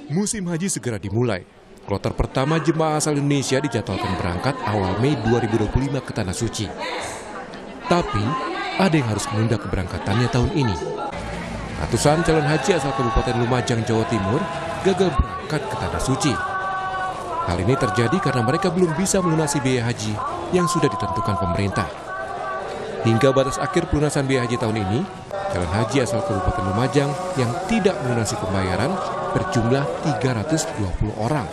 Musim haji segera dimulai. Kloter pertama jemaah asal Indonesia dijadwalkan berangkat awal Mei 2025 ke Tanah Suci. Tapi, ada yang harus menunda keberangkatannya tahun ini. Ratusan calon haji asal Kabupaten Lumajang, Jawa Timur gagal berangkat ke Tanah Suci. Hal ini terjadi karena mereka belum bisa melunasi biaya haji yang sudah ditentukan pemerintah. Hingga batas akhir pelunasan biaya haji tahun ini, calon haji asal Kabupaten Lumajang yang tidak melunasi pembayaran berjumlah 320 orang.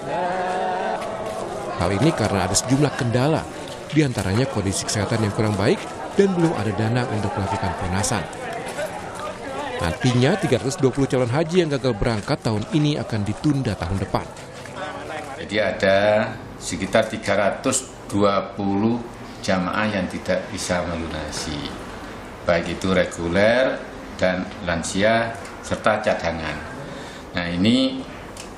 Hal ini karena ada sejumlah kendala, diantaranya kondisi kesehatan yang kurang baik dan belum ada dana untuk melakukan pelunasan. Nantinya 320 calon haji yang gagal berangkat tahun ini akan ditunda tahun depan. Jadi ada sekitar 320 jamaah yang tidak bisa melunasi, baik itu reguler dan lansia serta cadangan. Nah ini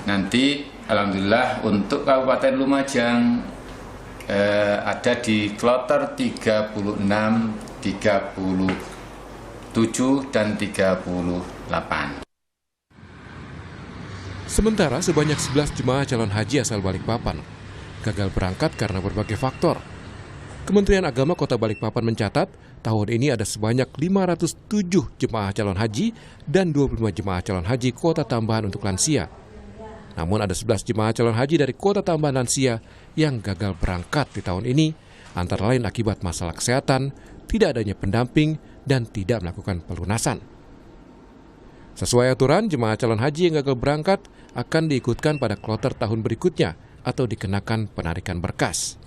nanti alhamdulillah untuk Kabupaten Lumajang ada di kloter 36, 37 dan 38. Sementara sebanyak 11 jemaah calon haji asal Balikpapan gagal berangkat karena berbagai faktor. Kementerian Agama Kota Balikpapan mencatat tahun ini ada sebanyak 507 jemaah calon haji dan 25 jemaah calon haji kuota tambahan untuk lansia. Namun ada 11 jemaah calon haji dari kuota tambahan lansia yang gagal berangkat di tahun ini, antara lain akibat masalah kesehatan, tidak adanya pendamping, dan tidak melakukan pelunasan. Sesuai aturan, jemaah calon haji yang gagal berangkat akan diikutkan pada kloter tahun berikutnya atau dikenakan penarikan berkas.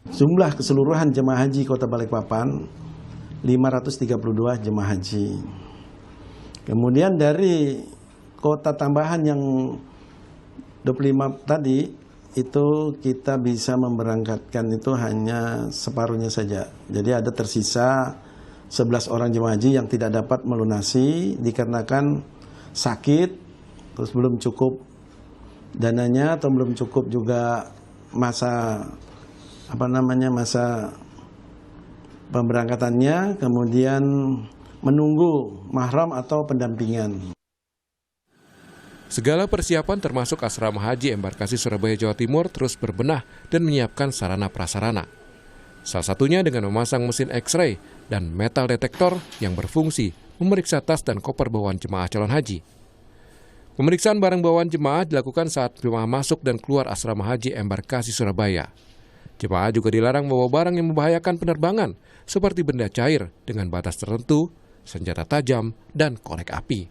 Jumlah keseluruhan jemaah haji Kota Balikpapan 532 jemaah haji. Kemudian dari kota tambahan yang 25 tadi itu kita bisa memberangkatkan itu hanya separuhnya saja. Jadi ada tersisa 11 orang jemaah haji yang tidak dapat melunasi dikarenakan sakit, terus belum cukup dananya atau belum cukup juga masa pemberangkatannya, kemudian menunggu mahram atau pendampingan. Segala persiapan termasuk asrama haji embarkasi Surabaya, Jawa Timur terus berbenah dan menyiapkan sarana prasarana. Salah satunya dengan memasang mesin X-ray dan metal detektor yang berfungsi memeriksa tas dan koper bawaan jemaah calon haji. Pemeriksaan barang bawaan jemaah dilakukan saat jemaah masuk dan keluar asrama haji embarkasi Surabaya. Jemaah juga dilarang membawa barang yang membahayakan penerbangan, seperti benda cair dengan batas tertentu, senjata tajam, dan korek api.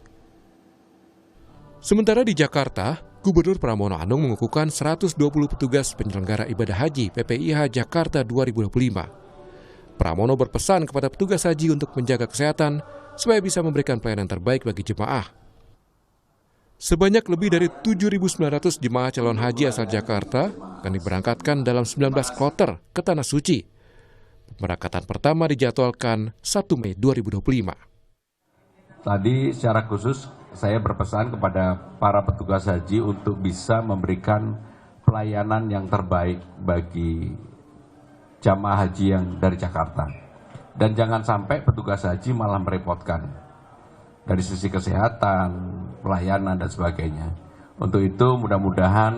Sementara di Jakarta, Gubernur Pramono Anung mengukuhkan 120 petugas penyelenggara ibadah haji PPIH Jakarta 2025. Pramono berpesan kepada petugas haji untuk menjaga kesehatan supaya bisa memberikan pelayanan terbaik bagi jemaah. Sebanyak lebih dari 7.900 jemaah calon haji asal Jakarta akan diberangkatkan dalam 19 kloter ke Tanah Suci. Pemberangkatan pertama dijadwalkan 1 Mei 2025. Tadi secara khusus saya berpesan kepada para petugas haji untuk bisa memberikan pelayanan yang terbaik bagi jamaah haji yang dari Jakarta. Dan jangan sampai petugas haji malah merepotkan dari sisi kesehatan, pelayanan, dan sebagainya. Untuk itu mudah-mudahan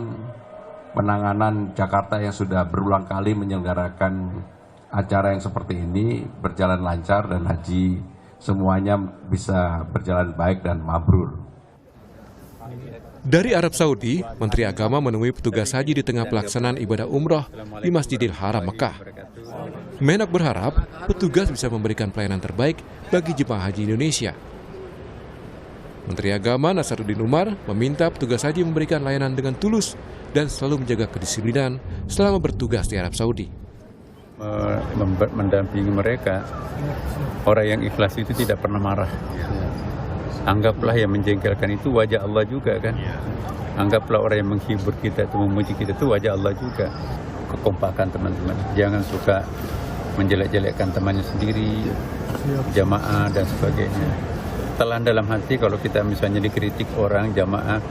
penanganan Jakarta yang sudah berulang kali menyelenggarakan acara yang seperti ini berjalan lancar dan haji semuanya bisa berjalan baik dan mabrur. Dari Arab Saudi, Menteri Agama menemui petugas haji di tengah pelaksanaan ibadah umroh di Masjidil Haram Mekah. Menak berharap petugas bisa memberikan pelayanan terbaik bagi jemaah haji Indonesia. Menteri Agama Nasaruddin Umar meminta petugas haji memberikan layanan dengan tulus dan selalu menjaga kedisiplinan selama bertugas di Arab Saudi. Mendampingi mereka, orang yang ikhlas itu tidak pernah marah. Anggaplah yang menjengkelkan itu wajah Allah juga kan. Anggaplah orang yang menghibur kita itu, memuji kita itu wajah Allah juga. Kekompakan teman-teman, jangan suka menjelek-jelekkan temannya sendiri, jamaah dan sebagainya. Telan dalam hati kalau kita misalnya dikritik orang jamaah,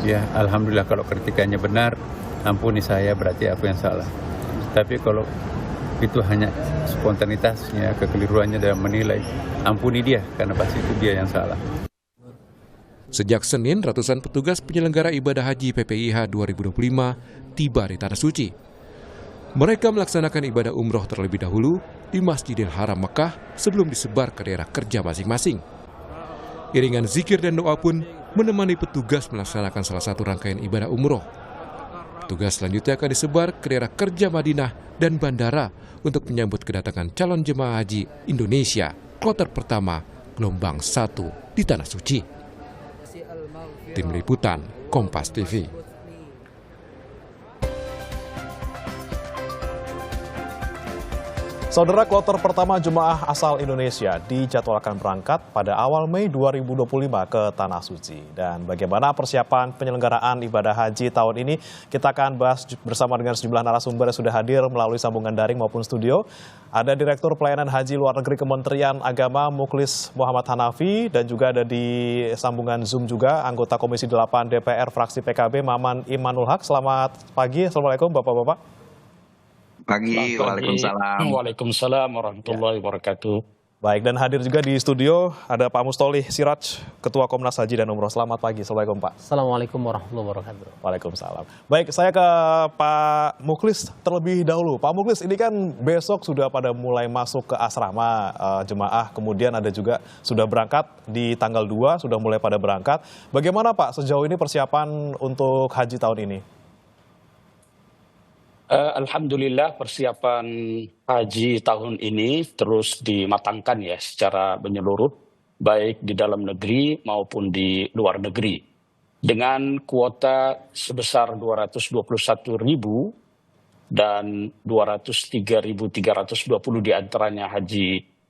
ya alhamdulillah kalau kritikannya benar, ampuni saya berarti aku yang salah. Tapi kalau itu hanya spontanitasnya, kekeliruannya dalam menilai, ampuni dia karena pasti itu dia yang salah. Sejak Senin, ratusan petugas penyelenggara ibadah haji PPIH 2025 tiba di Tanah Suci. Mereka melaksanakan ibadah umroh terlebih dahulu di Masjidil Haram Mekah sebelum disebar ke daerah kerja masing-masing. Iringan zikir dan doa pun menemani petugas melaksanakan salah satu rangkaian ibadah umroh. Petugas selanjutnya akan disebar ke daerah kerja Madinah dan bandara untuk menyambut kedatangan calon jemaah haji Indonesia kloter pertama gelombang 1 di Tanah Suci. Tim Liputan, Kompas TV. Saudara, kloter pertama jemaah asal Indonesia dijadwalkan berangkat pada awal Mei 2025 ke Tanah Suci. Dan bagaimana persiapan penyelenggaraan ibadah haji tahun ini, kita akan bahas bersama dengan sejumlah narasumber yang sudah hadir melalui sambungan daring maupun studio. Ada Direktur Pelayanan Haji Luar Negeri Kementerian Agama Mukhlis Muhammad Hanafi, dan juga ada di sambungan Zoom juga anggota Komisi 8 DPR fraksi PKB Maman Imanul Haq. Selamat pagi, Assalamualaikum Bapak-Bapak. Pagi, waalaikumsalam. Waalaikumsalam warahmatullahi wabarakatuh. Baik, dan hadir juga di studio ada Pak Mustolih Siraj, Ketua Komnas Haji dan Umroh. Selamat pagi, Assalamualaikum Pak. Assalamualaikum warahmatullahi wabarakatuh. Waalaikumsalam. Baik, saya ke Pak Mukhlis terlebih dahulu. Pak Mukhlis, ini kan besok sudah pada mulai masuk ke asrama jemaah, kemudian ada juga sudah berangkat di tanggal 2, sudah mulai pada berangkat. Bagaimana Pak sejauh ini persiapan untuk haji tahun ini? Alhamdulillah, persiapan haji tahun ini terus dimatangkan ya secara menyeluruh, baik di dalam negeri maupun di luar negeri. Dengan kuota sebesar 221.000 dan 203.320 diantaranya haji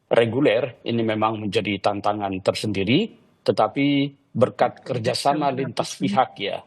reguler, ini memang menjadi tantangan tersendiri, tetapi berkat kerjasama lintas pihak ya,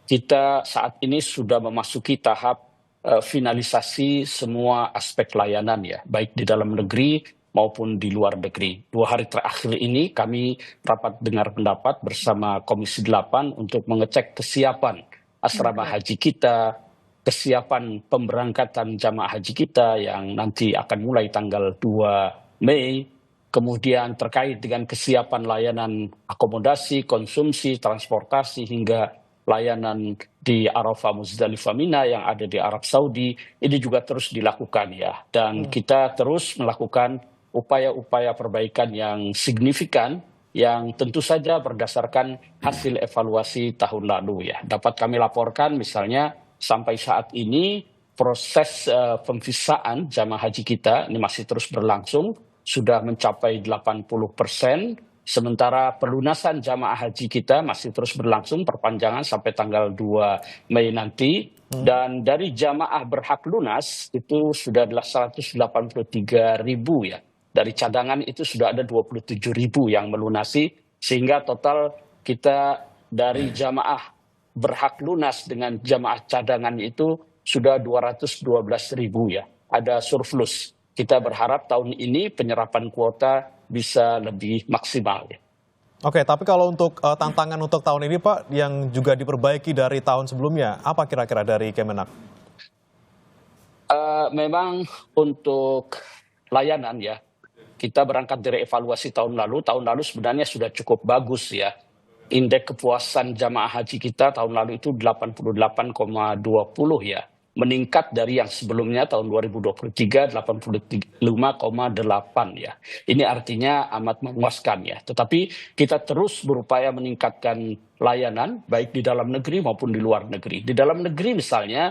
kita saat ini sudah memasuki tahap finalisasi semua aspek layanan ya, baik di dalam negeri maupun di luar negeri. 2 hari terakhir ini kami rapat dengar pendapat bersama Komisi 8 untuk mengecek kesiapan asrama haji kita, kesiapan pemberangkatan jamaah haji kita yang nanti akan mulai tanggal 2 Mei, kemudian terkait dengan kesiapan layanan akomodasi, konsumsi, transportasi, hingga layanan di Arafah, Muzdalifah, Mina yang ada di Arab Saudi, ini juga terus dilakukan ya. Dan kita terus melakukan upaya-upaya perbaikan yang signifikan yang tentu saja berdasarkan hasil evaluasi tahun lalu ya. Dapat kami laporkan misalnya sampai saat ini proses pemvisaan jamaah haji kita ini masih terus berlangsung, sudah mencapai 80%. Sementara pelunasan jamaah haji kita masih terus berlangsung, perpanjangan sampai tanggal 2 Mei nanti. Dan dari jamaah berhak lunas itu sudah adalah 183.000 ya. Dari cadangan itu sudah ada 27.000 yang melunasi, sehingga total kita dari jamaah berhak lunas dengan jamaah cadangan itu sudah 212.000 ya. Ada surplus. Kita berharap tahun ini penyerapan kuota bisa lebih maksimal ya. Oke, tapi kalau untuk tantangan untuk tahun ini Pak, yang juga diperbaiki dari tahun sebelumnya, apa kira-kira dari Kemenak? Memang untuk layanan ya, kita berangkat dari evaluasi tahun lalu sebenarnya sudah cukup bagus ya. Indeks kepuasan jamaah haji kita tahun lalu itu 88,20 ya. Meningkat dari yang sebelumnya tahun 2023 85,8 ya. Ini artinya amat memuaskan ya. Tetapi kita terus berupaya meningkatkan layanan baik di dalam negeri maupun di luar negeri. Di dalam negeri misalnya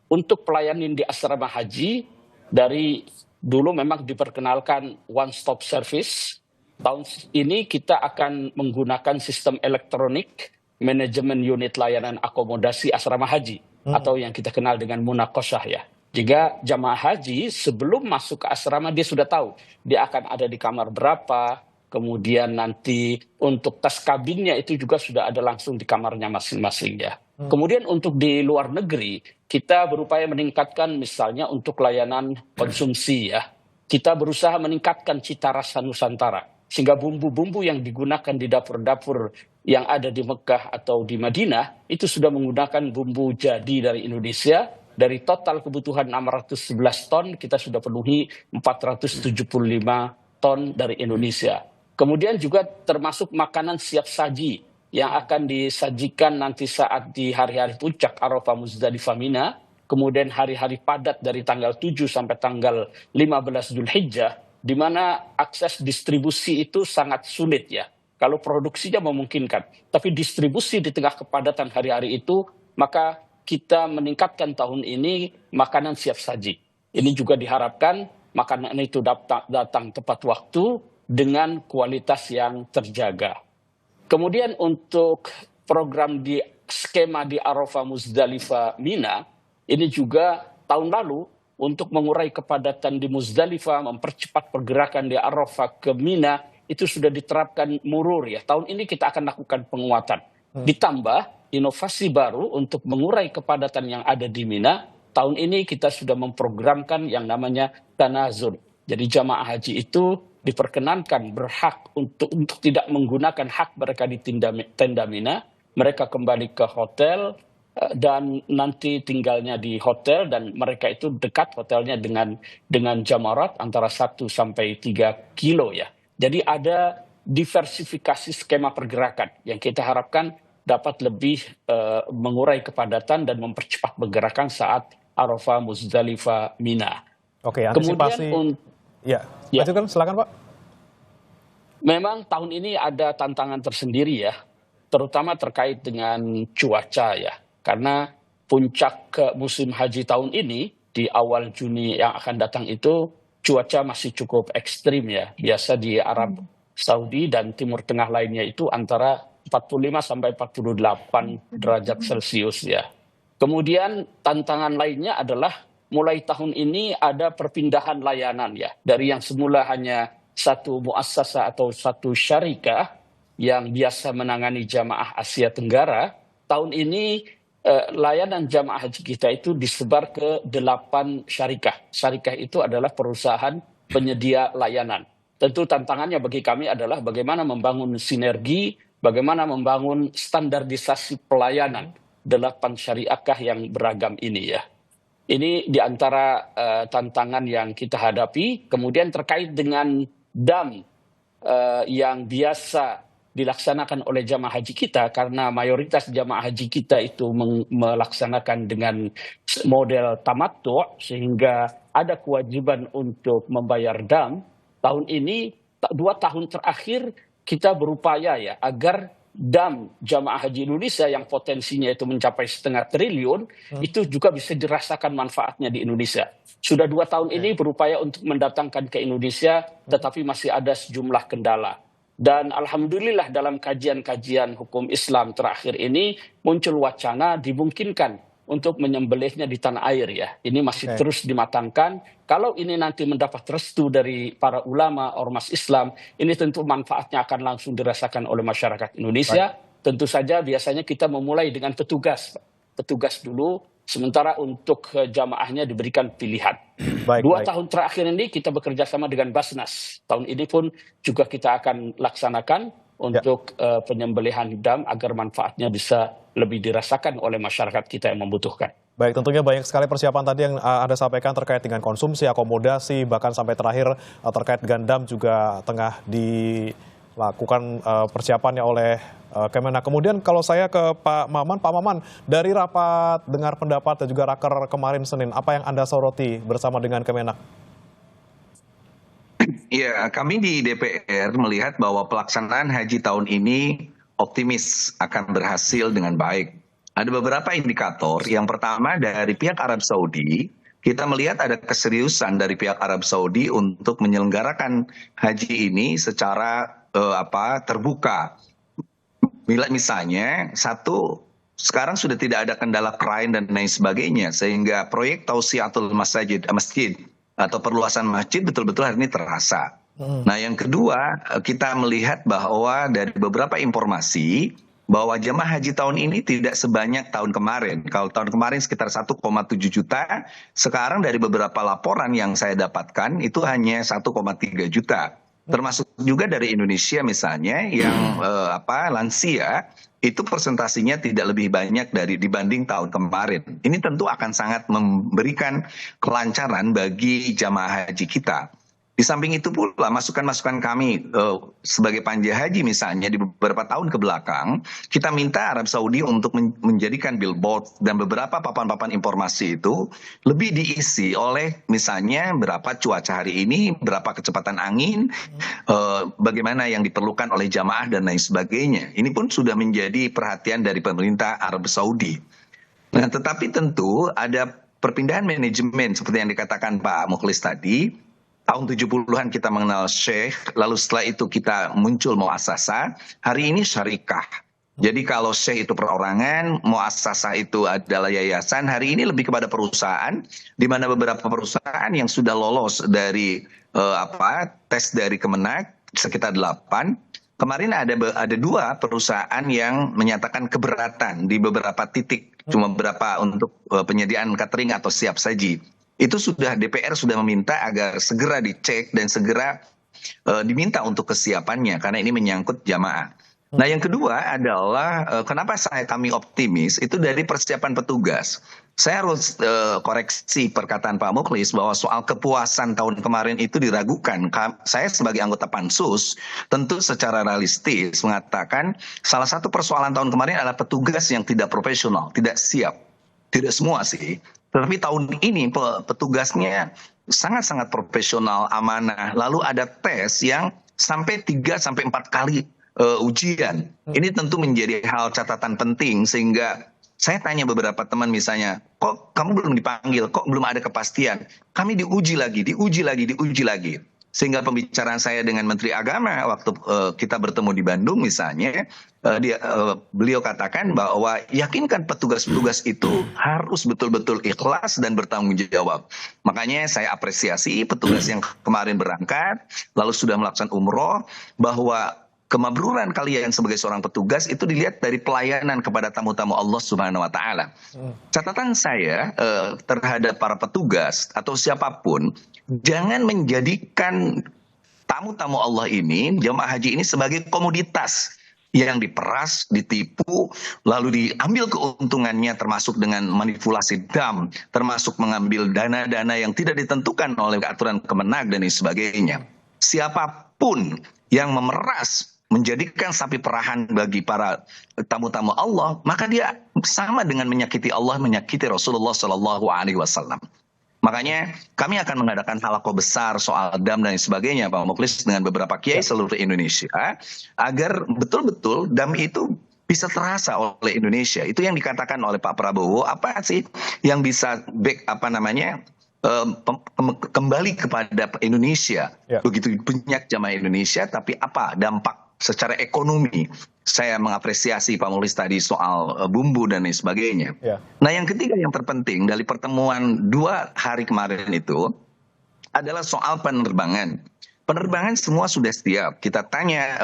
untuk pelayanan di asrama haji dari dulu memang diperkenalkan one stop service. Tahun ini kita akan menggunakan sistem elektronik manajemen unit layanan akomodasi asrama haji. Atau yang kita kenal dengan munakosyah ya. Jika jamaah haji sebelum masuk ke asrama dia sudah tahu dia akan ada di kamar berapa, kemudian nanti untuk tas kabinnya itu juga sudah ada langsung di kamarnya masing-masing ya. Kemudian untuk di luar negeri kita berupaya meningkatkan misalnya untuk layanan konsumsi ya. Kita berusaha meningkatkan cita rasa Nusantara sehingga bumbu-bumbu yang digunakan di dapur-dapur yang ada di Mekah atau di Madinah itu sudah menggunakan bumbu jadi dari Indonesia. Dari total kebutuhan 611 ton, kita sudah penuhi 475 ton dari Indonesia. Kemudian juga termasuk makanan siap saji yang akan disajikan nanti saat di hari-hari puncak Arafah, Muzdalifah, Mina, kemudian hari-hari padat dari tanggal 7 sampai tanggal 15 Dzulhijjah, di mana akses distribusi itu sangat sulit ya. Kalau produksinya memungkinkan, tapi distribusi di tengah kepadatan hari-hari itu, maka kita meningkatkan tahun ini makanan siap saji. Ini juga diharapkan makanan itu datang tepat waktu dengan kualitas yang terjaga. Kemudian untuk program di skema di Arafah, Muzdalifah, Mina, ini juga tahun lalu untuk mengurai kepadatan di Muzdalifah, mempercepat pergerakan di Arafah ke Mina, itu sudah diterapkan murur ya. Tahun ini kita akan lakukan penguatan. Ditambah inovasi baru untuk mengurai kepadatan yang ada di Mina, tahun ini kita sudah memprogramkan yang namanya tanazul. Jadi jamaah haji itu diperkenankan berhak untuk tidak menggunakan hak mereka di tenda Mina, mereka kembali ke hotel dan nanti tinggalnya di hotel, dan mereka itu dekat hotelnya dengan jamarat antara 1 sampai 3 kilo ya. Jadi ada diversifikasi skema pergerakan yang kita harapkan dapat lebih mengurai kepadatan dan mempercepat pergerakan saat Arafah, Muzdalifah, Mina. Oke, antisipasi. Kemudian lanjutkan, silakan Pak. Memang tahun ini ada tantangan tersendiri ya, terutama terkait dengan cuaca ya. Karena puncak ke musim haji tahun ini di awal Juni yang akan datang itu cuaca masih cukup ekstrim ya. Biasa di Arab Saudi dan Timur Tengah lainnya itu antara 45 sampai 48 derajat Celcius ya. Kemudian tantangan lainnya adalah mulai tahun ini ada perpindahan layanan ya. Dari yang semula hanya satu muassasah atau satu syarikah yang biasa menangani jamaah Asia Tenggara, tahun ini layanan jamaah haji kita itu disebar ke 8 syarikah. Syarikah itu adalah perusahaan penyedia layanan. Tentu tantangannya bagi kami adalah bagaimana membangun sinergi, bagaimana membangun standarisasi pelayanan 8 syariakah yang beragam ini ya. Ini di antara tantangan yang kita hadapi. Kemudian terkait dengan dam yang biasa dilaksanakan oleh jamaah haji kita, karena mayoritas jamaah haji kita itu melaksanakan dengan model tamattu, sehingga ada kewajiban untuk membayar dam. Tahun ini 2 tahun terakhir kita berupaya ya agar dam jamaah haji Indonesia yang potensinya itu mencapai 0,5 triliun itu juga bisa dirasakan manfaatnya di Indonesia. Sudah 2 tahun ini berupaya untuk mendatangkan ke Indonesia, tetapi masih ada sejumlah kendala. Dan alhamdulillah dalam kajian-kajian hukum Islam terakhir ini muncul wacana dimungkinkan untuk menyembelihnya di tanah air ya. Ini masih terus dimatangkan. Kalau ini nanti mendapat restu dari para ulama ormas Islam, ini tentu manfaatnya akan langsung dirasakan oleh masyarakat Indonesia. Tentu saja biasanya kita memulai dengan petugas dulu, sementara untuk jamaahnya diberikan pilihan. 2 tahun terakhir ini kita bekerja sama dengan Basnas. Tahun ini pun juga kita akan laksanakan untuk penyembelihan dam agar manfaatnya bisa lebih dirasakan oleh masyarakat kita yang membutuhkan. Baik, tentunya banyak sekali persiapan tadi yang Anda sampaikan terkait dengan konsumsi, akomodasi, bahkan sampai terakhir terkait dengan dam juga tengah dilakukan persiapannya oleh Kemenak. Kemudian kalau saya ke Pak Maman, dari rapat dengar pendapat dan juga raker kemarin Senin, apa yang Anda soroti bersama dengan Kemenak? Ya, kami di DPR melihat bahwa pelaksanaan haji tahun ini optimis akan berhasil dengan baik. Ada beberapa indikator. Yang pertama dari pihak Arab Saudi, kita melihat ada keseriusan dari pihak Arab Saudi untuk menyelenggarakan haji ini secara terbuka. Misalnya, sekarang sudah tidak ada kendala krain dan lain sebagainya, sehingga proyek Tausiatul Masjid atau perluasan masjid betul-betul hari ini terasa. Nah, yang kedua, kita melihat bahwa dari beberapa informasi bahwa jemaah haji tahun ini tidak sebanyak tahun kemarin. Kalau tahun kemarin sekitar 1,7 juta, sekarang dari beberapa laporan yang saya dapatkan itu hanya 1,3 juta. Termasuk juga dari Indonesia misalnya yang lansia itu persentasinya tidak lebih banyak dibanding tahun kemarin. Ini tentu akan sangat memberikan kelancaran bagi jamaah haji kita. Di samping itu pula masukan-masukan kami sebagai panja haji misalnya di beberapa tahun ke belakang, kita minta Arab Saudi untuk menjadikan billboard dan beberapa papan-papan informasi itu lebih diisi oleh misalnya berapa cuaca hari ini, berapa kecepatan angin, bagaimana yang diperlukan oleh jamaah dan lain sebagainya. Ini pun sudah menjadi perhatian dari pemerintah Arab Saudi. Nah, tetapi tentu ada perpindahan manajemen seperti yang dikatakan Pak Mukhlis tadi. Tahun 70-an kita mengenal Syekh, lalu setelah itu kita muncul muassasah, hari ini syarikah. Jadi kalau Syekh itu perorangan, muassasah itu adalah yayasan, hari ini lebih kepada perusahaan, di mana beberapa perusahaan yang sudah lolos dari tes dari Kemenag, sekitar 8. Kemarin ada 2 perusahaan yang menyatakan keberatan di beberapa titik, cuma beberapa untuk penyediaan catering atau siap saji. Itu sudah DPR sudah meminta agar segera dicek dan segera diminta untuk kesiapannya karena ini menyangkut jamaah. Nah, yang kedua adalah kenapa kami optimis itu dari persiapan petugas. Saya harus koreksi perkataan Pak Mukhlis bahwa soal kepuasan tahun kemarin itu diragukan. Saya sebagai anggota Pansus tentu secara realistis mengatakan salah satu persoalan tahun kemarin adalah petugas yang tidak profesional, tidak siap. Tidak semua sih. Tetapi tahun ini petugasnya sangat-sangat profesional, amanah. Lalu ada tes yang sampai 3-4 kali ujian. Ini tentu menjadi hal catatan penting sehingga saya tanya beberapa teman misalnya, kok kamu belum dipanggil, kok belum ada kepastian. Kami diuji lagi. Sehingga pembicaraan saya dengan Menteri Agama waktu kita bertemu di Bandung misalnya, beliau katakan bahwa yakinkan petugas-petugas itu harus betul-betul ikhlas dan bertanggung jawab. Makanya saya apresiasi petugas yang kemarin berangkat, lalu sudah melakukan umroh, bahwa kemabruran kalian sebagai seorang petugas itu dilihat dari pelayanan kepada tamu-tamu Allah Subhanahu wa taala. Catatan saya terhadap para petugas atau siapapun, jangan menjadikan tamu-tamu Allah ini, jamaah haji ini sebagai komoditas yang diperas, ditipu, lalu diambil keuntungannya termasuk dengan manipulasi dam, termasuk mengambil dana-dana yang tidak ditentukan oleh aturan Kemenag dan sebagainya. Siapapun yang memeras, menjadikan sapi perahan bagi para tamu-tamu Allah, maka dia sama dengan menyakiti Allah, menyakiti Rasulullah Shallallahu Alaihi Wasallam. Makanya kami akan mengadakan halaqah besar soal dam dan sebagainya, Pak Mukhlis, dengan beberapa kiai seluruh Indonesia, agar betul-betul dam itu bisa terasa oleh Indonesia. Itu yang dikatakan oleh Pak Prabowo, apa sih yang bisa kembali kepada Indonesia. Begitu banyak jamaah Indonesia, tapi apa dampak secara ekonomi? Saya mengapresiasi Pak Mukhlis tadi soal bumbu dan lain sebagainya. Nah, yang ketiga yang terpenting dari pertemuan 2 hari kemarin itu adalah soal penerbangan. Penerbangan semua sudah siap. Kita tanya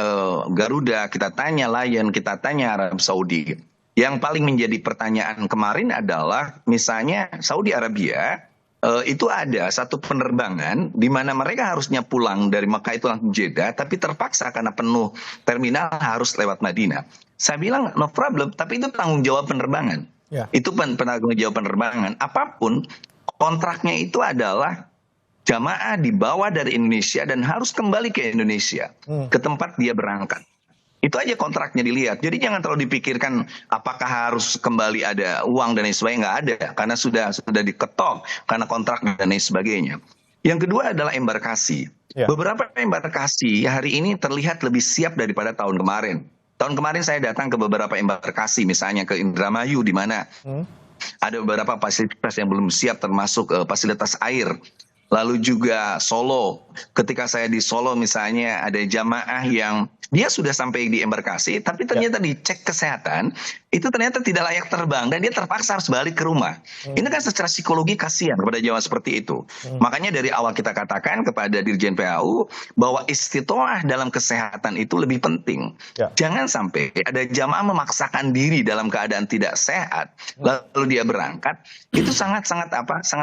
Garuda, kita tanya Lion, kita tanya Arab Saudi. Yang paling menjadi pertanyaan kemarin adalah misalnya Saudi Arabia, itu ada satu penerbangan di mana mereka harusnya pulang dari Mekah itu langsung Jeddah, tapi terpaksa karena penuh terminal harus lewat Madinah. Saya bilang no problem, tapi itu tanggung jawab penerbangan. Itu penanggung jawab penerbangan. Apapun kontraknya itu adalah jamaah dibawa dari Indonesia dan harus kembali ke Indonesia, ke tempat dia berangkat. Itu aja kontraknya dilihat. Jadi jangan terlalu dipikirkan apakah harus kembali ada uang dan lain sebagainya. Nggak ada, karena sudah diketok karena kontrak dan lain sebagainya. Yang kedua adalah embarkasi. Beberapa embarkasi hari ini terlihat lebih siap daripada tahun kemarin. Tahun kemarin saya datang ke beberapa embarkasi, misalnya ke Indramayu, di mana ada beberapa fasilitas yang belum siap, termasuk fasilitas air. Lalu juga Solo, ketika saya di Solo misalnya ada jamaah yang dia sudah sampai di embarkasi, tapi ternyata dicek kesehatan, itu ternyata tidak layak terbang dan dia terpaksa harus balik ke rumah. Ini kan secara psikologi kasihan kepada jamaah seperti itu. Makanya dari awal kita katakan kepada Dirjen PAU bahwa istitoah dalam kesehatan itu lebih penting. Jangan sampai ada jamaah memaksakan diri dalam keadaan tidak sehat, lalu dia berangkat, itu sangat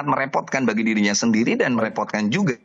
merepotkan bagi dirinya sendiri dan merepotkan juga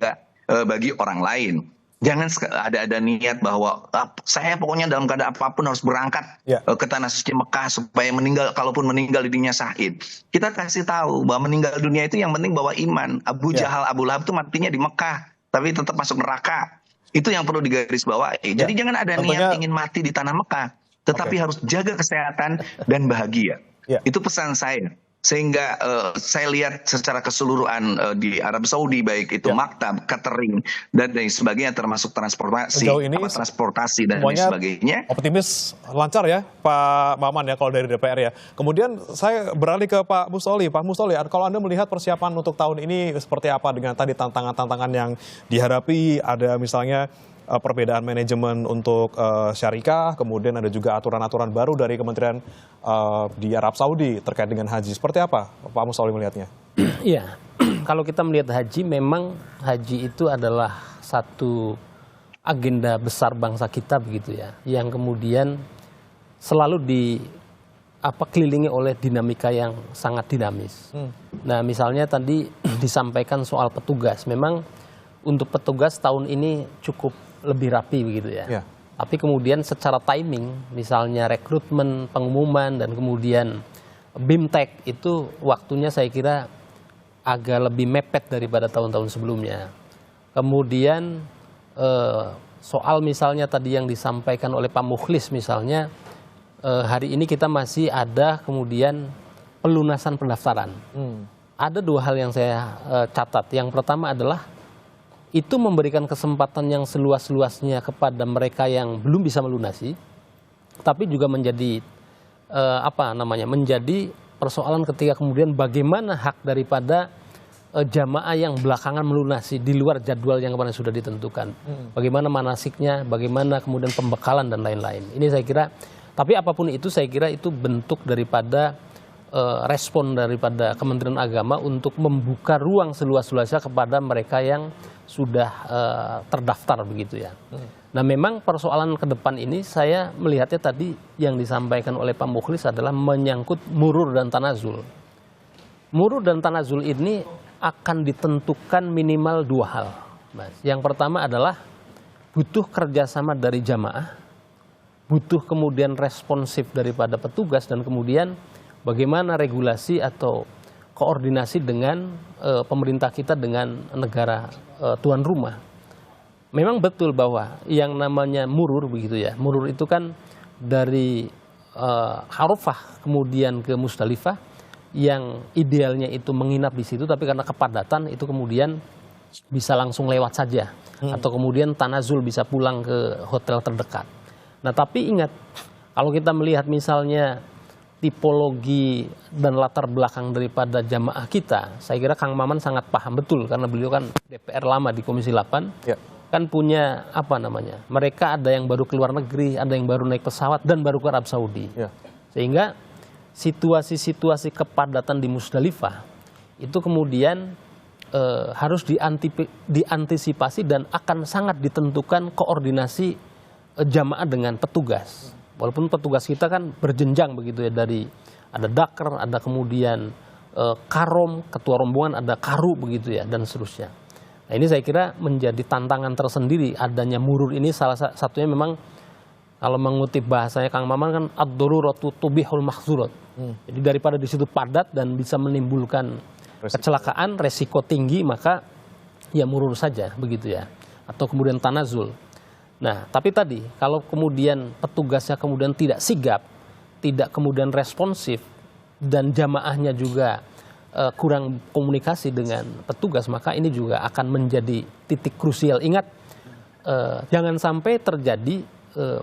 bagi orang lain. Jangan ada niat bahwa saya pokoknya dalam keadaan apapun harus berangkat ke tanah suci Mekah supaya meninggal, kalaupun meninggal dirinya syahid. Kita kasih tahu bahwa meninggal dunia itu yang penting bawa iman. Abu Jahal, Abu Lahab itu matinya di Mekah. tapi tetap masuk neraka. Itu yang perlu digarisbawahi. Jadi jangan ada niat ingin mati di tanah Mekah, tetapi harus jaga kesehatan dan bahagia. Itu pesan saya. Sehingga saya lihat secara keseluruhan di Arab Saudi, baik itu maktab, catering, dan lain sebagainya, termasuk transportasi, dan lain sebagainya. Optimis lancar ya Pak Maman ya kalau dari DPR ya. Kemudian saya beralih ke Pak Mustoli. Pak Mustoli, kalau Anda melihat persiapan untuk tahun ini seperti apa dengan tadi tantangan-tantangan yang dihadapi, ada misalnya perbedaan manajemen untuk syarikah, kemudian ada juga aturan-aturan baru dari Kementerian di Arab Saudi terkait dengan haji. Seperti apa Pak Mustoli melihatnya? Iya, kalau kita melihat haji, memang haji itu adalah satu agenda besar bangsa kita begitu ya, yang kemudian selalu kelilingi oleh dinamika yang sangat dinamis. Nah, misalnya tadi disampaikan soal petugas, memang untuk petugas tahun ini cukup lebih rapi begitu ya. Tapi kemudian secara timing, misalnya rekrutmen, pengumuman, dan kemudian BIMTEK itu waktunya saya kira agak lebih mepet daripada tahun-tahun sebelumnya. Kemudian soal misalnya tadi yang disampaikan oleh Pak Mukhlis misalnya, hari ini kita masih ada kemudian pelunasan pendaftaran. Ada dua hal yang saya catat. Yang pertama adalah itu memberikan kesempatan yang seluas-luasnya kepada mereka yang belum bisa melunasi, tapi juga menjadi menjadi persoalan ketika kemudian bagaimana hak daripada jamaah yang belakangan melunasi di luar jadwal yang kemarin sudah ditentukan, bagaimana manasiknya, bagaimana kemudian pembekalan dan lain-lain. Ini saya kira, tapi apapun itu saya kira itu bentuk daripada respon daripada Kementerian Agama untuk membuka ruang seluas-luasnya kepada mereka yang sudah terdaftar begitu ya. Nah, memang persoalan ke depan ini saya melihatnya tadi yang disampaikan oleh Pak Mukhlis adalah menyangkut murur dan tanazul. Murur dan tanazul ini akan ditentukan minimal dua hal, Mas. Yang pertama adalah butuh kerjasama dari jamaah, butuh kemudian responsif daripada petugas, dan kemudian bagaimana regulasi atau koordinasi dengan pemerintah kita dengan negara tuan rumah. Memang betul bahwa yang namanya murur begitu ya. Murur itu kan dari Arafah kemudian ke Musdalifah, yang idealnya itu menginap di situ, tapi karena kepadatan itu kemudian bisa langsung lewat saja, atau kemudian tanazul bisa pulang ke hotel terdekat. Nah, tapi ingat, kalau kita melihat misalnya tipologi dan latar belakang daripada jamaah kita, saya kira Kang Maman sangat paham betul karena beliau kan DPR lama di Komisi 8, kan punya mereka ada yang baru keluar negeri, ada yang baru naik pesawat dan baru ke Arab Saudi, sehingga situasi-situasi kepadatan di Musdalifah itu kemudian harus diantisipasi dan akan sangat ditentukan koordinasi jamaah dengan petugas. Walaupun petugas kita kan berjenjang begitu ya, dari ada dakar, ada kemudian karom, ketua rombongan, ada karu begitu ya, dan seterusnya. Nah, ini saya kira menjadi tantangan tersendiri adanya murur ini. Salah satunya memang kalau mengutip bahasanya Kang Maman kan ad-daruratu tubihul mahzurat. Jadi daripada di situ padat dan bisa menimbulkan kecelakaan, resiko tinggi, maka ya murur saja begitu ya, atau kemudian tanazul. Nah, tapi tadi kalau kemudian petugasnya kemudian tidak sigap, tidak kemudian responsif, dan jamaahnya juga kurang komunikasi dengan petugas, maka ini juga akan menjadi titik krusial. Ingat, jangan sampai terjadi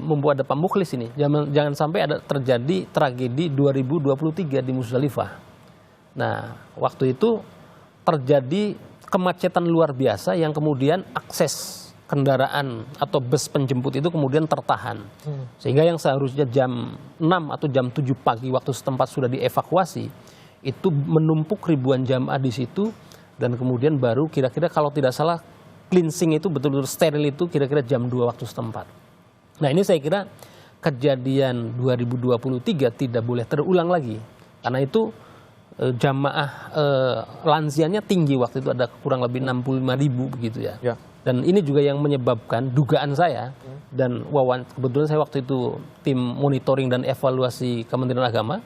membuat ada Pak Mukhlis ini, jangan sampai ada terjadi tragedi 2023 di Musdalifah. Nah, waktu itu terjadi kemacetan luar biasa yang kemudian akses kendaraan atau bus penjemput itu kemudian tertahan. Sehingga yang seharusnya jam 6 atau jam 7 pagi waktu setempat sudah dievakuasi, itu menumpuk ribuan jamaah di situ, dan kemudian baru kira-kira kalau tidak salah cleansing itu betul-betul steril itu kira-kira jam 2 waktu setempat. Nah, ini saya kira kejadian 2023 tidak boleh terulang lagi. Karena itu jamaah lansianya tinggi waktu itu, ada kurang lebih 65.000 begitu ya. Dan ini juga yang menyebabkan dugaan saya, dan kebetulan saya waktu itu tim monitoring dan evaluasi Kementerian Agama,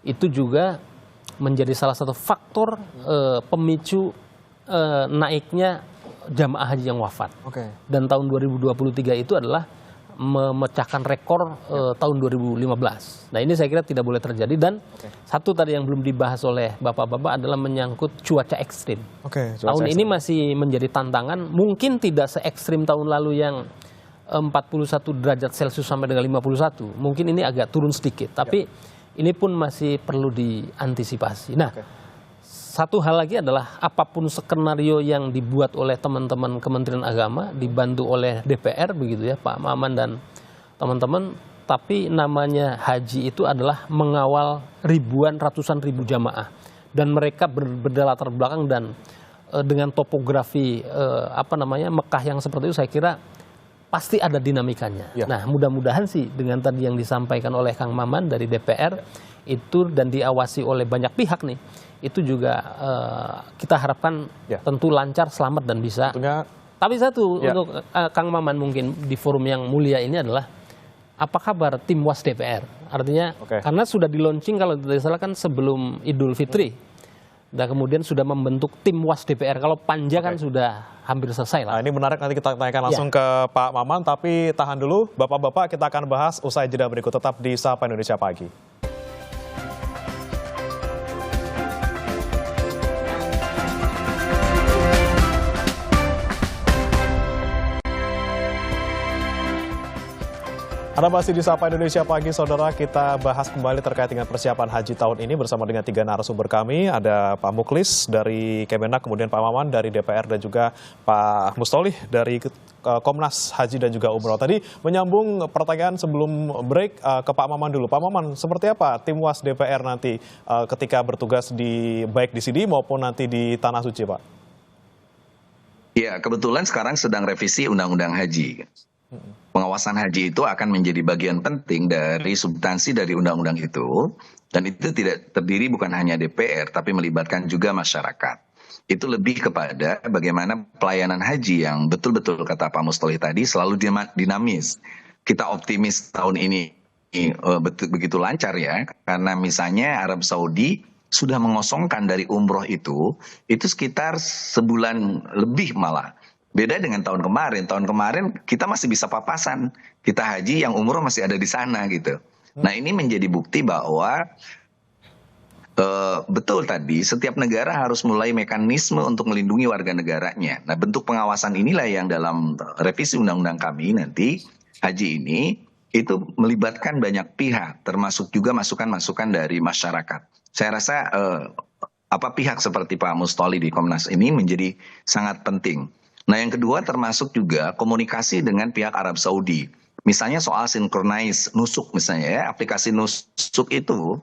itu juga menjadi salah satu faktor pemicu naiknya jamaah haji yang wafat. Oke. Dan tahun 2023 itu adalah memecahkan rekor tahun 2015. Nah ini saya kira tidak boleh terjadi. Dan satu tadi yang belum dibahas oleh bapak-bapak adalah menyangkut cuaca ekstrim. Tahun ini masih menjadi tantangan, mungkin tidak se ekstrim tahun lalu yang 41 derajat Celcius sampai dengan 51. Mungkin ini agak turun sedikit, tapi ini pun masih perlu diantisipasi. Nah, satu hal lagi adalah apapun skenario yang dibuat oleh teman-teman Kementerian Agama, dibantu oleh DPR begitu ya, Pak Maman dan teman-teman, tapi namanya haji itu adalah mengawal ratusan ribu jamaah, dan mereka berlatar belakang dan dengan topografi Mekah yang seperti itu, saya kira pasti ada dinamikanya. Nah, mudah-mudahan sih dengan tadi yang disampaikan oleh Kang Maman dari DPR itu dan diawasi oleh banyak pihak nih, itu juga kita harapkan tentu lancar, selamat dan bisa. Tapi satu untuk Kang Maman mungkin di forum yang mulia ini adalah apa kabar tim Was DPR? Artinya karena sudah di launching kalau tidak salah kan sebelum Idul Fitri. Dan kemudian sudah membentuk tim Was DPR. Kalau Panja kan sudah hampir selesai lah. Nah, ini menarik, nanti kita tanyakan langsung ke Pak Maman, tapi tahan dulu Bapak-bapak, kita akan bahas usai jeda berikut, tetap di Sapa Indonesia Pagi. Anda masih di Sapa Indonesia Pagi, saudara. Kita bahas kembali terkait dengan persiapan haji tahun ini bersama dengan 3 narasumber kami. Ada Pak Muklis dari Kemenak, kemudian Pak Maman dari DPR, dan juga Pak Mustolih dari Komnas Haji dan juga Umroh. Tadi menyambung pertanyaan sebelum break ke Pak Maman dulu. Pak Maman, seperti apa tim Was DPR nanti ketika bertugas baik di sini maupun nanti di Tanah Suci, Pak? Ya, kebetulan sekarang sedang revisi Undang-Undang Haji. Pengawasan haji itu akan menjadi bagian penting dari substansi dari undang-undang itu, dan itu tidak terdiri bukan hanya DPR tapi melibatkan juga masyarakat. Itu lebih kepada bagaimana pelayanan haji yang betul-betul kata Pak Mustolih tadi selalu dinamis. Kita optimis tahun ini begitu lancar ya, karena misalnya Arab Saudi sudah mengosongkan dari umroh itu sekitar sebulan lebih malah. Beda dengan tahun kemarin. Tahun kemarin kita masih bisa papasan. Kita haji yang umroh masih ada di sana gitu. Nah, ini menjadi bukti bahwa betul tadi setiap negara harus mulai mekanisme untuk melindungi warga negaranya. Nah, bentuk pengawasan inilah yang dalam revisi undang-undang kami nanti haji ini itu melibatkan banyak pihak, termasuk juga masukan-masukan dari masyarakat. Saya rasa pihak seperti Pak Mustolih di Komnas ini menjadi sangat penting. Nah, yang kedua termasuk juga komunikasi dengan pihak Arab Saudi. Misalnya soal synchronize nusuk misalnya ya, aplikasi nusuk itu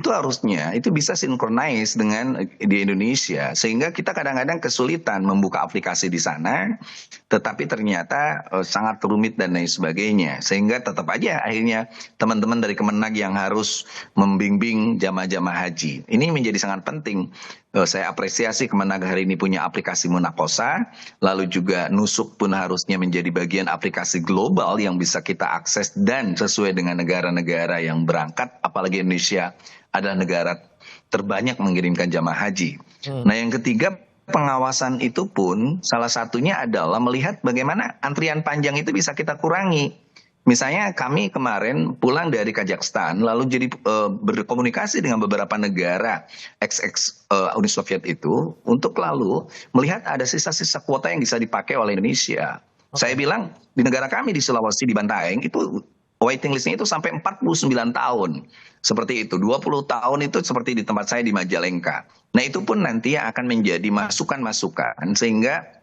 harusnya itu bisa synchronize dengan di Indonesia, sehingga kita kadang-kadang kesulitan membuka aplikasi di sana, tetapi ternyata sangat rumit dan lain sebagainya, sehingga tetap aja akhirnya teman-teman dari Kemenag yang harus membimbing jamaah-jamaah haji. Ini menjadi sangat penting. Saya apresiasi Kemenag hari ini punya aplikasi Munakosa, lalu juga nusuk pun harusnya menjadi bagian aplikasi global yang bisa kita akses dan sesuai dengan negara-negara yang berangkat, apalagi Indonesia adalah negara terbanyak mengirimkan jamaah haji. Nah, yang ketiga, pengawasan itu pun salah satunya adalah melihat bagaimana antrian panjang itu bisa kita kurangi. Misalnya kami kemarin pulang dari Kazakhstan, lalu jadi berkomunikasi dengan beberapa negara Uni Soviet itu untuk lalu melihat ada sisa-sisa kuota yang bisa dipakai oleh Indonesia. Saya bilang di negara kami di Sulawesi, di Bantaeng, itu waiting listnya itu sampai 49 tahun. Seperti itu, 20 tahun itu seperti di tempat saya di Majalengka. Nah, itu pun nanti akan menjadi masukan-masukan sehingga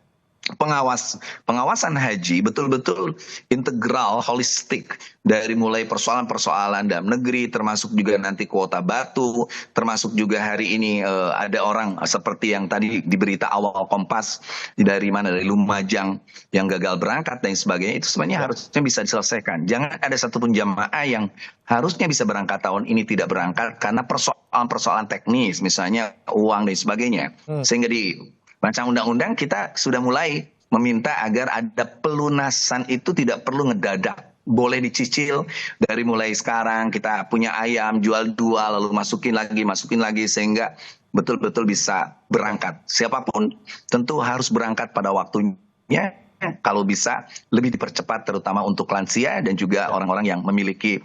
pengawasan haji betul-betul integral, holistik, dari mulai persoalan-persoalan dalam negeri, termasuk juga nanti kuota batu, termasuk juga hari ini ada orang seperti yang tadi diberita awal Kompas dari Lumajang yang gagal berangkat dan sebagainya, itu sebenarnya harusnya bisa diselesaikan. Jangan ada satupun jamaah yang harusnya bisa berangkat tahun ini tidak berangkat karena persoalan teknis, misalnya uang dan sebagainya, sehingga di Rancang undang-undang kita sudah mulai meminta agar ada pelunasan itu tidak perlu ngedadak. Boleh dicicil dari mulai sekarang, kita punya ayam, jual 2, lalu masukin lagi, sehingga betul-betul bisa berangkat. Siapapun tentu harus berangkat pada waktunya sebaiknya kalau bisa lebih dipercepat, terutama untuk lansia dan juga orang-orang yang memiliki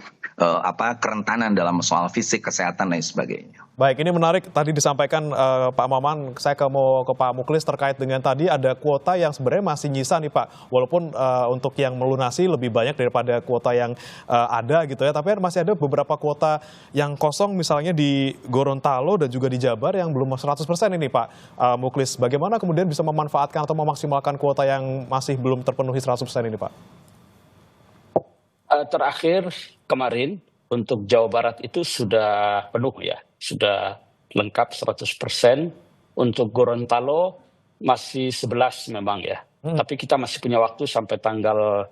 kerentanan dalam soal fisik, kesehatan dan sebagainya. Baik, ini menarik tadi disampaikan Pak Maman. Saya mau ke Pak Mukhlis terkait dengan tadi ada kuota yang sebenarnya masih nyisa nih Pak. Walaupun untuk yang melunasi lebih banyak daripada kuota yang ada gitu ya. Tapi masih ada beberapa kuota yang kosong misalnya di Gorontalo dan juga di Jabar yang belum 100% ini Pak Mukhlis. Bagaimana kemudian bisa memanfaatkan atau memaksimalkan kuota yang masih belum terpenuhi 100% ini Pak? Terakhir kemarin untuk Jawa Barat itu sudah penuh ya, sudah lengkap 100%. Untuk Gorontalo masih 11 memang ya, tapi kita masih punya waktu sampai tanggal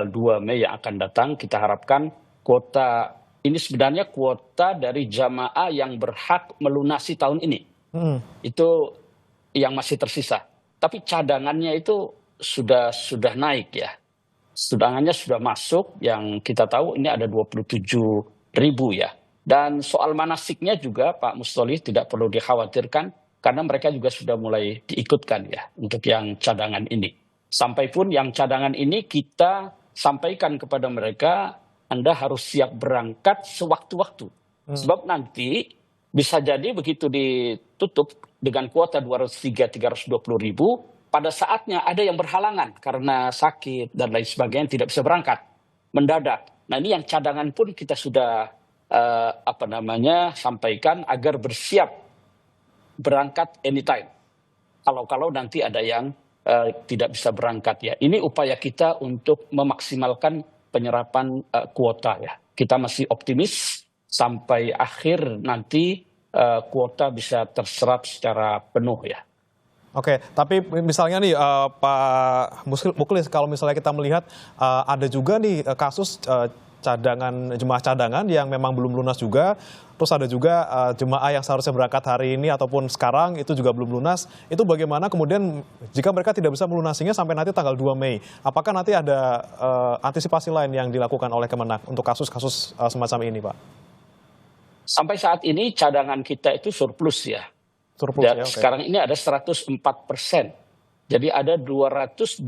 2 Mei yang akan datang. Kita harapkan kuota ini sebenarnya kuota dari jamaah yang berhak melunasi tahun ini. Itu yang masih tersisa. Tapi cadangannya itu sudah naik ya. Cadangannya sudah masuk, yang kita tahu ini ada 27.000 ya. Dan soal manasiknya juga Pak Mustoli tidak perlu dikhawatirkan karena mereka juga sudah mulai diikutkan ya untuk yang cadangan ini. Sampai pun yang cadangan ini kita sampaikan kepada mereka, Anda harus siap berangkat sewaktu-waktu. Sebab nanti bisa jadi begitu ditutup dengan kuota 320.000, pada saatnya ada yang berhalangan karena sakit dan lain sebagainya tidak bisa berangkat mendadak. Nah ini yang cadangan pun kita sudah sampaikan agar bersiap berangkat anytime. Kalau nanti ada yang tidak bisa berangkat ya. Ini upaya kita untuk memaksimalkan penyerapan kuota ya. Kita masih optimis sampai akhir nanti kuota bisa terserap secara penuh ya. Oke, tapi misalnya nih Pak Mukhlis, kalau misalnya kita melihat ada juga nih kasus jemaah cadangan yang memang belum lunas juga, terus ada juga jemaah yang seharusnya berangkat hari ini ataupun sekarang itu juga belum lunas. Itu bagaimana kemudian jika mereka tidak bisa melunasinya sampai nanti tanggal 2 Mei? Apakah nanti ada antisipasi lain yang dilakukan oleh Kemenak untuk kasus-kasus semacam ini, Pak? Sampai saat ini cadangan kita itu surplus ya. Surplus, ya, okay. Sekarang ini ada 104%. Jadi ada 212.000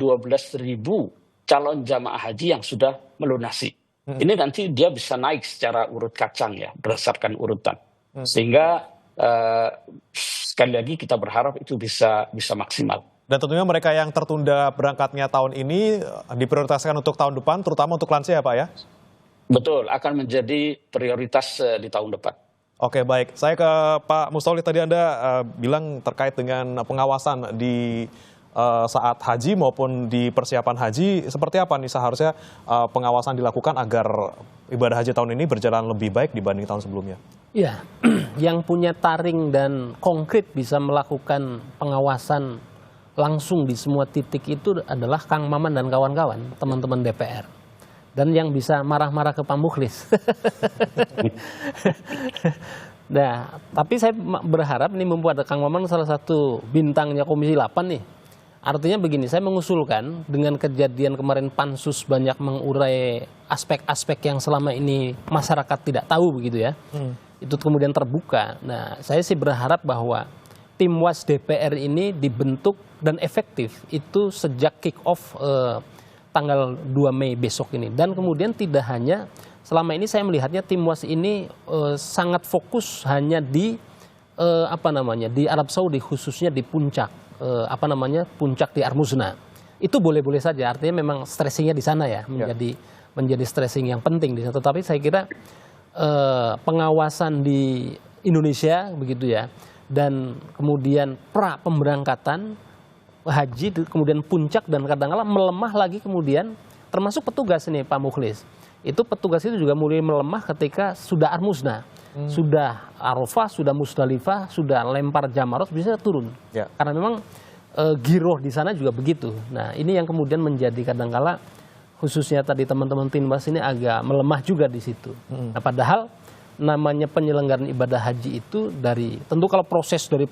calon jamaah haji yang sudah melunasi. Ini nanti dia bisa naik secara urut kacang ya, berdasarkan urutan. Sehingga sekali lagi kita berharap itu bisa maksimal. Dan tentunya mereka yang tertunda berangkatnya tahun ini diprioritaskan untuk tahun depan, terutama untuk lansia ya Pak ya? Betul, akan menjadi prioritas di tahun depan. Oke, baik. Saya ke Pak Mustoli, tadi Anda bilang terkait dengan pengawasan di saat haji maupun di persiapan haji. Seperti apa nih seharusnya pengawasan dilakukan agar ibadah haji tahun ini berjalan lebih baik dibanding tahun sebelumnya? Ya, yang punya taring dan konkret bisa melakukan pengawasan langsung di semua titik itu adalah Kang Maman dan kawan-kawan, teman-teman DPR. Dan yang bisa marah-marah ke Pak Mukhlis. Nah, tapi saya berharap ini membuat Kang Maman salah satu bintangnya Komisi 8 nih. Artinya begini, saya mengusulkan dengan kejadian kemarin Pansus banyak mengurai aspek-aspek yang selama ini masyarakat tidak tahu begitu ya. Itu kemudian terbuka. Nah, saya sih berharap bahwa tim Was DPR ini dibentuk dan efektif itu sejak kick off tanggal 2 Mei besok ini. Dan kemudian tidak hanya, selama ini saya melihatnya tim Was ini sangat fokus hanya di di Arab Saudi, khususnya di puncak puncak di Armuzna. Itu boleh-boleh saja, artinya memang stressingnya di sana ya, menjadi stressing yang penting di sana. Tetapi saya kira pengawasan di Indonesia begitu ya, dan kemudian pra pemberangkatan haji, kemudian puncak, dan kadang-kadang melemah lagi kemudian, termasuk petugas ini Pak Mukhlis. Itu petugas itu juga mulai melemah ketika sudah Armuzna, sudah Arafah, sudah Musdalifah, sudah lempar Jamarot, bisa turun. Ya. Karena memang giroh di sana juga begitu. Nah ini yang kemudian menjadi kadang-kala, khususnya tadi teman-teman Tinbas ini agak melemah juga di situ. Nah padahal namanya penyelenggaraan ibadah haji itu dari, tentu kalau proses dari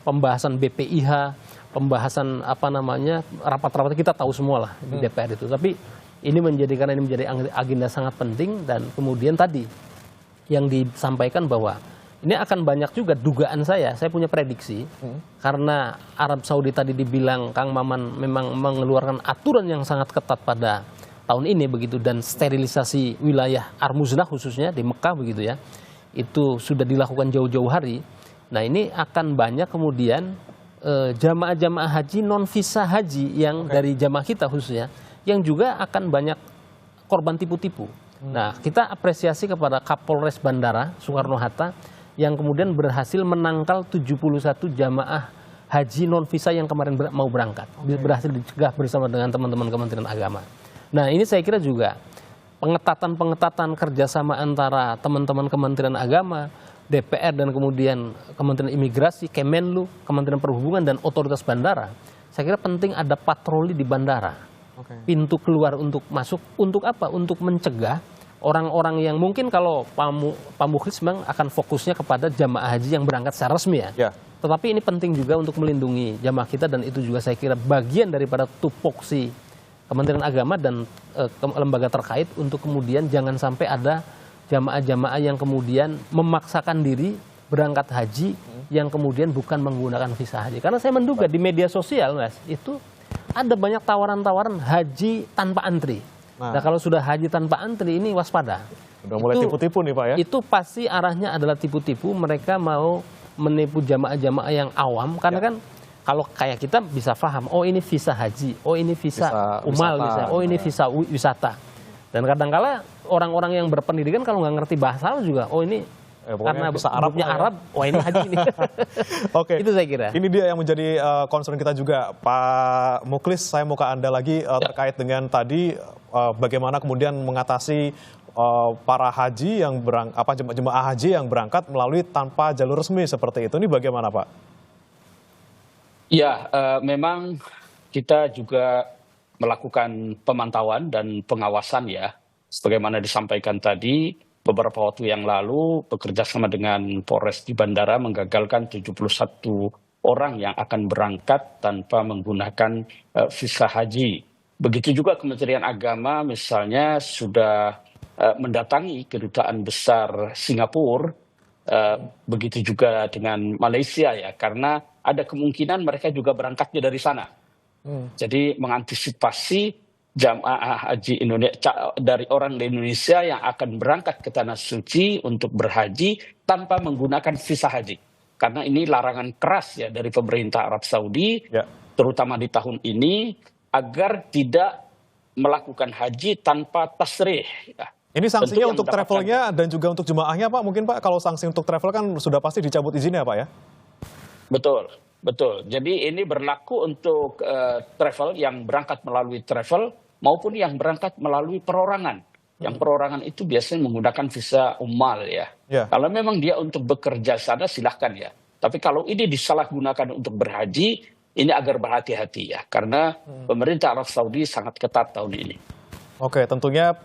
pembahasan BPIH, pembahasan rapat-rapat kita tahu semua lah di DPR itu. Tapi ini menjadi agenda sangat penting. Dan kemudian tadi yang disampaikan bahwa ini akan banyak juga dugaan saya punya prediksi, karena Arab Saudi tadi dibilang Kang Maman memang mengeluarkan aturan yang sangat ketat pada tahun ini begitu, dan sterilisasi wilayah Ar-Muznah khususnya di Mekah begitu ya, itu sudah dilakukan jauh-jauh hari. Nah ini akan banyak kemudian jamaah-jamaah haji non visa haji yang dari jamaah kita khususnya, yang juga akan banyak korban tipu-tipu. Nah kita apresiasi kepada Kapolres Bandara Soekarno-Hatta yang kemudian berhasil menangkal 71 jamaah haji non visa yang kemarin mau berangkat, berhasil dicegah bersama dengan teman-teman Kementerian Agama. Nah ini saya kira juga pengetatan kerjasama antara teman-teman Kementerian Agama, DPR, dan kemudian Kementerian Imigrasi, Kemenlu, Kementerian Perhubungan, dan otoritas bandara. Saya kira penting ada patroli di bandara, pintu keluar untuk masuk, untuk apa? Untuk mencegah orang-orang yang mungkin kalau Pak Mukhlis memang akan fokusnya kepada jamaah haji yang berangkat secara resmi ya. Tetapi ini penting juga untuk melindungi jamaah kita, dan itu juga saya kira bagian daripada tupoksi Kementerian Agama dan lembaga terkait untuk kemudian jangan sampai ada jamaah-jamaah yang kemudian memaksakan diri berangkat haji yang kemudian bukan menggunakan visa haji. Karena saya menduga di media sosial, Mas, itu ada banyak tawaran-tawaran haji tanpa antri. Nah kalau sudah haji tanpa antri ini waspada. Udah mulai tipu-tipu nih Pak ya. Itu pasti arahnya adalah tipu-tipu, mereka mau menipu jamaah-jamaah yang awam, karena kan kalau kayak kita bisa paham, oh ini visa haji, oh ini visa umal misalnya, oh ini visa wisata. Dan kadang-kala orang-orang yang berpendidikan kalau nggak ngerti bahasa juga, oh ini karena bisa Arabnya Arab, wah ini haji nih. Oke, itu saya kira. Ini dia yang menjadi concern kita juga, Pak Mukhlis. Saya mau ke Anda lagi terkait dengan tadi bagaimana kemudian mengatasi para haji yang jemaah haji yang berangkat melalui tanpa jalur resmi seperti itu. Ini bagaimana, Pak? Ya, memang kita juga melakukan pemantauan dan pengawasan ya, sebagaimana disampaikan tadi. Beberapa waktu yang lalu bekerja sama dengan Polres di bandara menggagalkan 71 orang yang akan berangkat tanpa menggunakan visa haji. Begitu juga Kementerian Agama misalnya sudah mendatangi Kedutaan Besar Singapura, begitu juga dengan Malaysia ya, karena ada kemungkinan mereka juga berangkatnya dari sana. Jadi mengantisipasi jamaah haji Indonesia dari orang di Indonesia yang akan berangkat ke Tanah Suci untuk berhaji tanpa menggunakan visa haji. Karena ini larangan keras ya dari pemerintah Arab Saudi, terutama di tahun ini, agar tidak melakukan haji tanpa tasrih. Ya. Ini sanksinya untuk travelnya dan juga untuk jemaahnya Pak, mungkin Pak, kalau sanksi untuk travel kan sudah pasti dicabut izinnya Pak ya? Betul. Jadi ini berlaku untuk travel yang berangkat melalui travel maupun yang berangkat melalui perorangan. Yang perorangan itu biasanya menggunakan visa umal ya. Kalau memang dia untuk bekerja sana silahkan ya. Tapi kalau ini disalahgunakan untuk berhaji, ini agar berhati-hati ya. Karena pemerintah Arab Saudi sangat ketat tahun ini. Oke, tentunya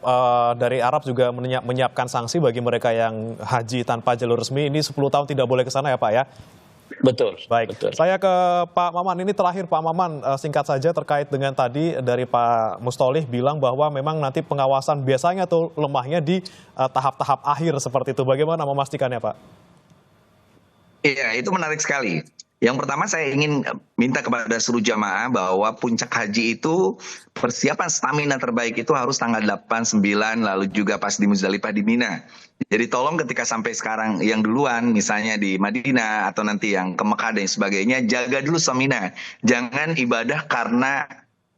dari Arab juga menyiapkan sanksi bagi mereka yang haji tanpa jalur resmi. Ini 10 tahun tidak boleh ke sana ya Pak ya? Betul. Baik, betul. Saya ke Pak Maman. Ini terakhir Pak Maman, singkat saja terkait dengan tadi dari Pak Mustolih bilang bahwa memang nanti pengawasan biasanya tuh lemahnya di tahap-tahap akhir seperti itu. Bagaimana memastikannya Pak? Iya, itu menarik sekali. Yang pertama saya ingin minta kepada seluruh jamaah bahwa puncak haji itu persiapan stamina terbaik itu harus tanggal 8, 9, lalu juga pas di Muzdalifah di Mina. Jadi tolong ketika sampai sekarang yang duluan misalnya di Madinah atau nanti yang ke Mekah dan sebagainya, jaga dulu stamina. Jangan ibadah karena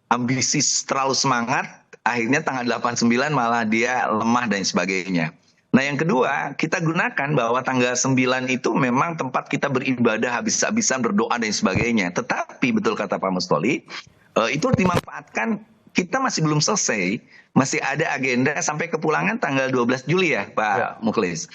ambisi terlalu semangat, akhirnya tanggal 8, 9 malah dia lemah dan sebagainya. Nah yang kedua, kita gunakan bahwa tanggal 9 itu memang tempat kita beribadah habis-habisan, berdoa dan sebagainya. Tetapi betul kata Pak Mustoli, itu dimanfaatkan, kita masih belum selesai, masih ada agenda sampai kepulangan tanggal 12 Juli ya Pak Mukhlis.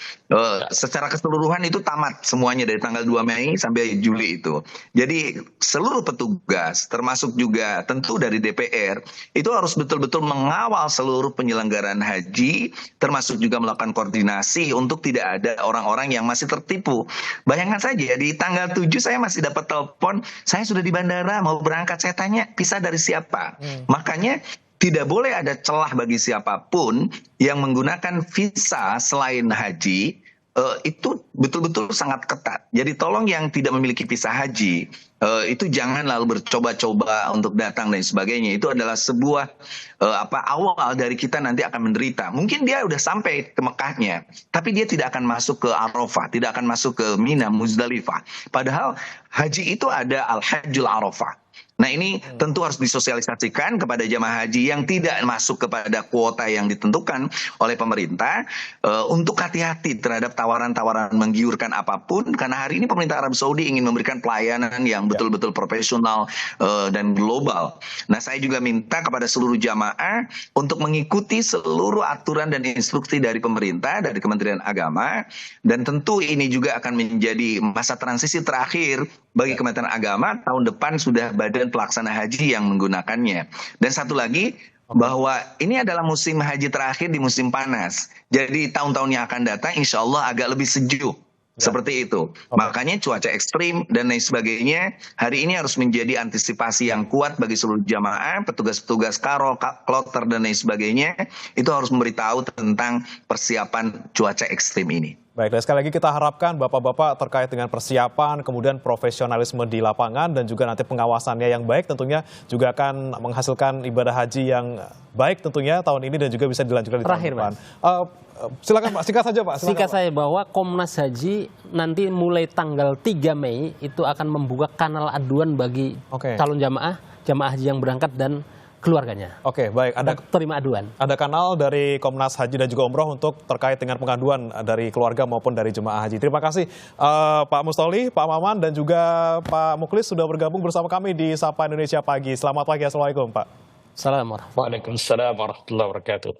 Secara keseluruhan itu tamat semuanya dari tanggal 2 Mei sampai Juli itu. Jadi seluruh petugas termasuk juga tentu dari DPR itu harus betul-betul mengawal seluruh penyelenggaraan haji, termasuk juga melakukan koordinasi untuk tidak ada orang-orang yang masih tertipu. Bayangkan saja di tanggal 7 saya masih dapat telepon, saya sudah di bandara mau berangkat, saya tanya visa dari siapa. Makanya tidak boleh ada celah bagi siapapun yang menggunakan visa selain haji itu betul-betul sangat ketat. Jadi tolong yang tidak memiliki visa haji itu jangan lalu bercoba-coba untuk datang dan sebagainya. Itu adalah sebuah awal dari kita nanti akan menderita. Mungkin dia udah sampai ke Mekahnya, tapi dia tidak akan masuk ke Arafah, tidak akan masuk ke Mina, Muzdalifah. Padahal haji itu ada Al-Hajjul Arafah. Nah ini tentu harus disosialisasikan kepada jamaah haji yang tidak masuk kepada kuota yang ditentukan oleh pemerintah untuk hati-hati terhadap tawaran-tawaran menggiurkan apapun, karena hari ini pemerintah Arab Saudi ingin memberikan pelayanan yang betul-betul profesional dan global. Nah saya juga minta kepada seluruh jamaah untuk mengikuti seluruh aturan dan instruksi dari pemerintah, dari Kementerian Agama, dan tentu ini juga akan menjadi masa transisi terakhir bagi Kementerian Agama. Tahun depan sudah Badan Pelaksana Haji yang menggunakannya. Dan satu lagi, bahwa ini adalah musim haji terakhir di musim panas. Jadi tahun-tahun yang akan datang insya Allah agak lebih sejuk. Seperti itu. Makanya cuaca ekstrim dan lain sebagainya hari ini harus menjadi antisipasi yang kuat bagi seluruh jamaah, petugas-petugas karo, kloter dan lain sebagainya. Itu harus memberitahu tentang persiapan cuaca ekstrim ini. Baik, dan sekali lagi kita harapkan Bapak-Bapak terkait dengan persiapan, kemudian profesionalisme di lapangan, dan juga nanti pengawasannya yang baik tentunya juga akan menghasilkan ibadah haji yang baik tentunya tahun ini dan juga bisa dilanjutkan di tahun depan. Silakan Pak, singkat saja Pak. Singkat saya bahwa Komnas Haji nanti mulai tanggal 3 Mei itu akan membuka kanal aduan bagi calon jamaah haji yang berangkat dan keluarganya. Oke, baik. Ada terima aduan. Ada kanal dari Komnas Haji dan juga Umroh untuk terkait dengan pengaduan dari keluarga maupun dari jemaah haji. Terima kasih Pak Mustoli, Pak Maman, dan juga Pak Muklis sudah bergabung bersama kami di Sapa Indonesia Pagi. Selamat pagi, Assalamualaikum Pak. Waalaikumsalam warahmatullahi wabarakatuh.